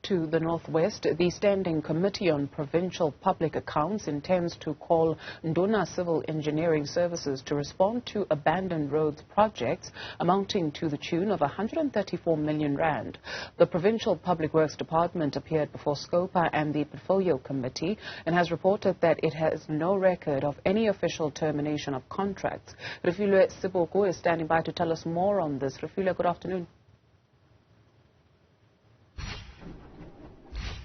to the northwest. The Standing Committee on Provincial Public Accounts intends to call Ndhuna Civil Engineering Services to respond to abandoned roads projects amounting to the tune of 134 million rand. The Provincial Public Works Department appeared before SCOPA and the Portfolio Committee and has reported that it has no record of any official termination of contracts. Refiloe Seboko is standing by to tell us more on this. Refiloe, good afternoon.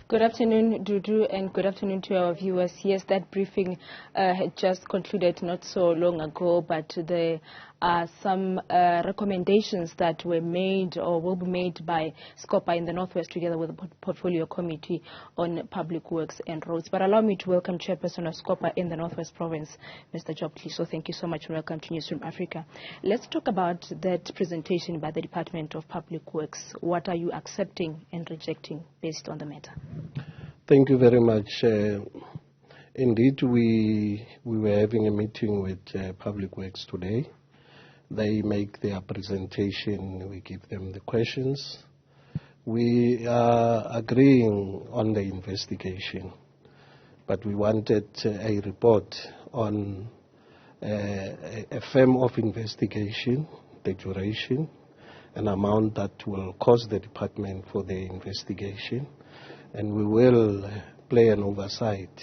Good afternoon, Dudu, and good afternoon to our viewers. Yes, that briefing had just concluded not so long ago, but there are some recommendations that were made or will be made by SCOPA in the Northwest together with the Portfolio Committee on Public Works and Roads. But allow me to welcome Chairperson of SCOPA in the Northwest Province, Mr. Job Tliso. Thank you so much and welcome to Newzroom Afrika. Let's talk about that presentation by the Department of Public Works. What are you accepting and rejecting based on the matter? Thank you very much. Indeed, we were having a meeting with Public Works today. They make their presentation, we give them the questions. We are agreeing on the investigation, but we wanted a report on a firm of investigation, the duration, an amount that will cost the department for the investigation, and we will play an oversight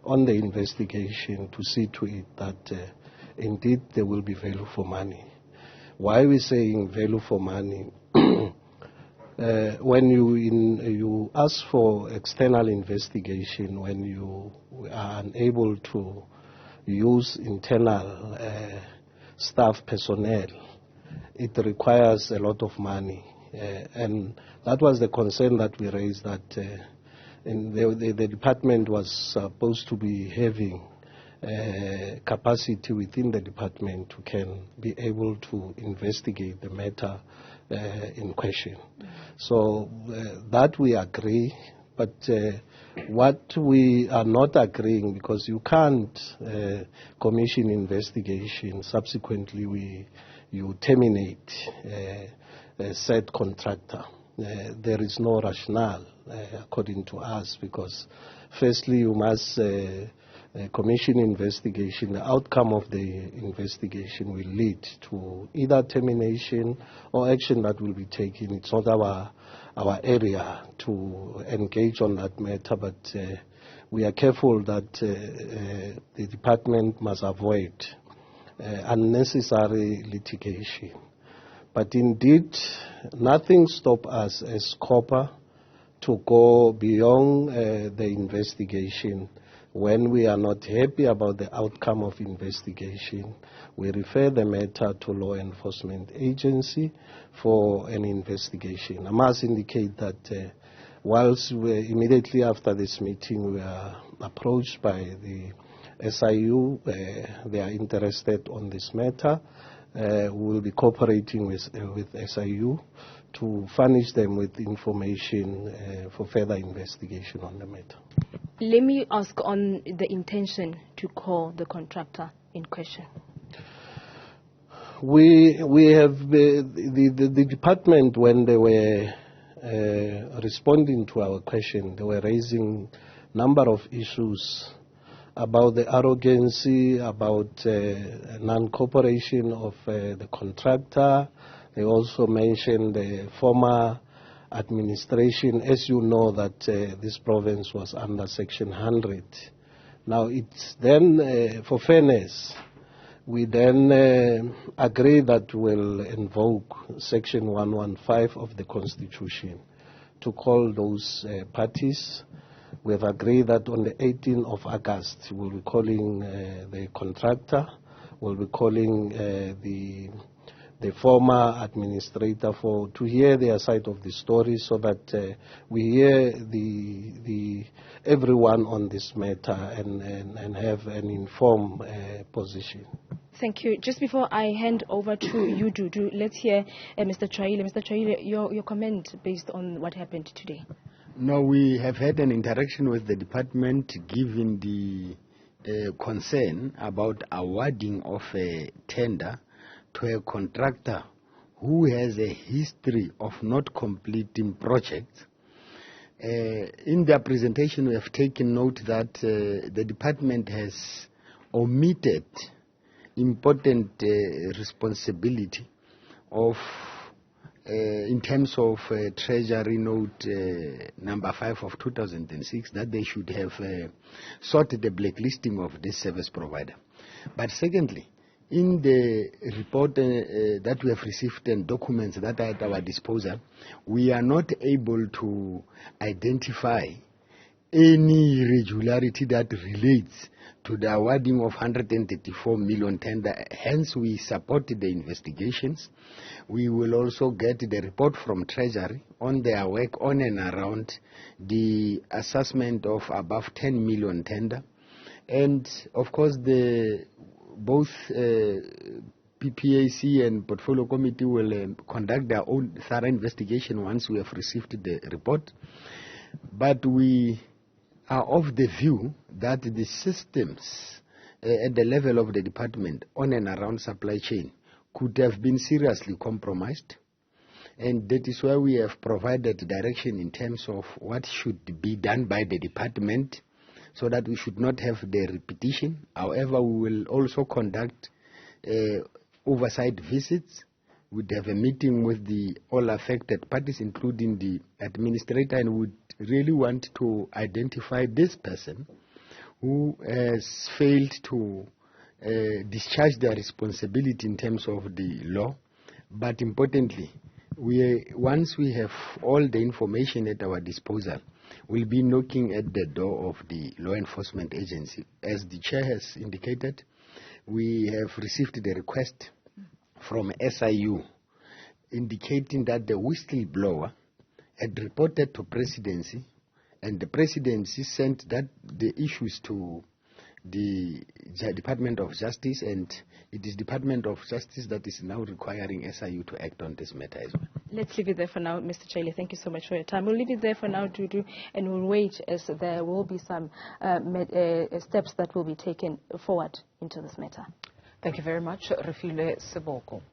on the investigation to see to it that indeed there will be value for money. Why are we saying value for money? When you ask for external investigation, when you are unable to use internal staff personnel, it requires a lot of money. And that was the concern that we raised, that the department was supposed to be having capacity within the department to can be able to investigate the matter in question. So that we agree, but what we are not agreeing, because you can't commission investigation, subsequently you terminate a said contractor. There is no rationale according to us, because firstly you must commission investigation. The outcome of the investigation will lead to either termination or action that will be taken. It's not our area to engage on that matter, but we are careful that the department must avoid unnecessary litigation. But indeed, nothing stops us as SCOPA to go beyond the investigation. When we are not happy about the outcome of investigation, we refer the matter to law enforcement agency for an investigation. I must indicate that whilst immediately after this meeting we are approached by the SIU, they are interested on this matter. We will be cooperating with SIU to furnish them with information for further investigation on the matter. Let me ask on the intention to call the contractor in question. We have the department, when they were responding to our question, they were raising number of issues about the arrogancy, about non-cooperation of the contractor. They also mentioned the former administration. As you know, that this province was under Section 100. Now, it's then, for fairness, we then agree that we'll invoke Section 115 of the Constitution to call those parties. We have agreed that on the 18th of August, we'll be calling the contractor, we'll be calling the former administrator to hear their side of the story, so that we hear everyone on this matter and have an informed position. Thank you. Just before I hand over to you, Dudu, let's hear Mr. Chaile. Mr. Chaile, your comment based on what happened today. No, we have had an interaction with the department, given the concern about awarding of a tender to a contractor who has a history of not completing projects. In their presentation, we have taken note that the department has omitted important responsibility of in terms of Treasury Note number 5 of 2006, that they should have sought the blacklisting of this service provider. But secondly, in the report that we have received and documents that are at our disposal, we are not able to identify any irregularity that relates to the awarding of 134 million tender. Hence, we support the investigations. We will also get the report from Treasury on their work on and around the assessment of above 10 million tender. And, of course, both PPAC and Portfolio Committee will conduct their own thorough investigation once we have received the report. But we are of the view that the systems at the level of the department on and around supply chain could have been seriously compromised, and that is why we have provided direction in terms of what should be done by the department so that we should not have the repetition. However, we will also conduct oversight visits. We'd have a meeting with all affected parties, including the administrator, and would really want to identify this person who has failed to discharge their responsibility in terms of the law. But importantly, once we have all the information at our disposal, we'll be knocking at the door of the law enforcement agency. As the chair has indicated, we have received the request from SIU indicating that the whistleblower had reported to presidency, and the presidency sent the issues to the Department of Justice, and it is Department of Justice that is now requiring SIU to act on this matter as well. Let's leave it there for now, Mr. Chaile. Thank you so much for your time. We'll leave it there for now, Dudu, and we'll wait as there will be some steps that will be taken forward into this matter. Thank you very much, Refiloe Seboko.